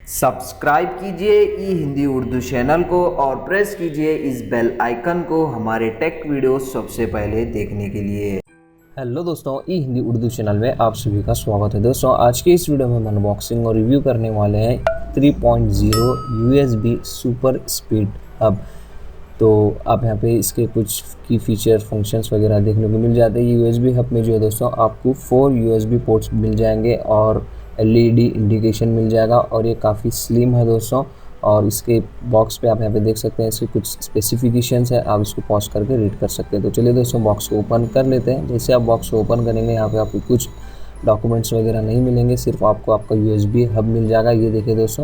Subscribe कीजिए ई Hindi Urdu channel को और प्रेस कीजिए इस बेल आइकन को हमारे टेक वीडियोस सबसे पहले देखने के लिए। हेलो दोस्तों, ई हिंदी उर्दू चैनल में आप सभी का स्वागत है। दोस्तों, आज के इस वीडियो में हम अनबॉक्सिंग और रिव्यू करने वाले हैं 3.0 USB सुपर स्पीड हब। तो आप यहाँ पे इसके कुछ की फीचर फंक्शंस वगैरह देखने को मिल जाते हैं। USB हब में जो है दोस्तों आपको 4 USB पोर्ट्स मिल जाएंगे और LED इंडिकेशन मिल जाएगा और ये काफ़ी स्लिम है दोस्तों। और इसके बॉक्स पे आप यहाँ पे देख सकते हैं इसके कुछ स्पेसिफिकेशंस है, आप इसको पॉज करके रीड कर सकते हैं। तो चलिए दोस्तों, बॉक्स को ओपन कर लेते हैं। जैसे आप बॉक्स को ओपन करेंगे यहाँ पे आपको कुछ डॉक्यूमेंट्स वगैरह नहीं मिलेंगे, सिर्फ आपको आपका USB हब मिल जाएगा। ये देखिए दोस्तों,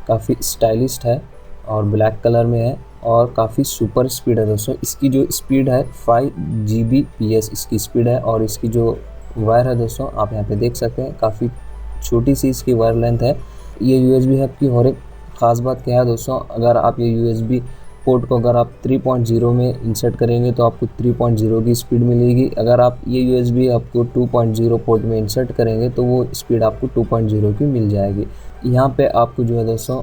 काफ़ी स्टाइलिश है और ब्लैक कलर में है और काफ़ी सुपर स्पीड है दोस्तों। इसकी जो स्पीड है 5 Gbps इसकी स्पीड है और इसकी जो वायर है दोस्तों आप यहाँ पे देख सकते हैं, काफ़ी छोटी सी इसकी वायर लेंथ है। ये USB हब की और एक ख़ास बात क्या है दोस्तों, अगर आप ये USB पोर्ट को अगर आप 3.0 में इंसर्ट करेंगे तो आपको 3.0 की स्पीड मिलेगी। अगर आप ये USB हब को 2.0 पोर्ट में इंसर्ट करेंगे तो वो स्पीड आपको 2.0 की मिल जाएगी। यहाँ पे आपको जो है दोस्तों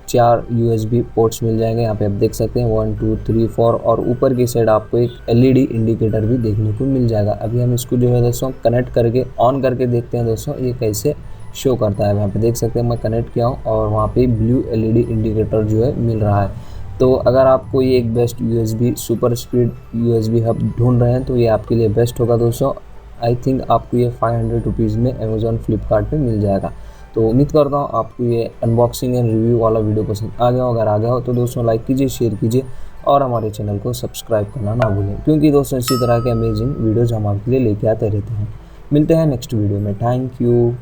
4 USB पोर्ट्स मिल जाएंगे। यहाँ पे आप देख सकते हैं 1 2 3 4 और ऊपर की साइड आपको एक LED इंडिकेटर भी देखने को मिल जाएगा। अभी हम इसको जो है दोस्तों कनेक्ट करके ऑन करके देखते हैं दोस्तों ये कैसे शो करता है। यहाँ पे देख सकते हैं मैं कनेक्ट किया हूँ और वहाँ पे ब्लू LED इंडिकेटर जो है मिल रहा है। तो अगर आपको ये एक best USB super speed USB hub ढूंढ रहे हैं तो ये आपके लिए बेस्ट होगा दोस्तों। आई थिंक आपको ये 500 रुपीज़ में अमेज़ॉन फ्लिपकार्ट पे मिल जाएगा। तो उम्मीद करता हूँ आपको ये अनबॉक्सिंग एंड रिव्यू वाला वीडियो पसंद आ गया हो। अगर आ गया हो तो दोस्तों लाइक कीजिए, शेयर कीजिए और हमारे चैनल को सब्सक्राइब करना ना भूलें, क्योंकि दोस्तों इसी तरह के अमेजिंग वीडियोज़ हम आपके लिए लेके आते रहते हैं। मिलते हैं नेक्स्ट वीडियो में। Thank you.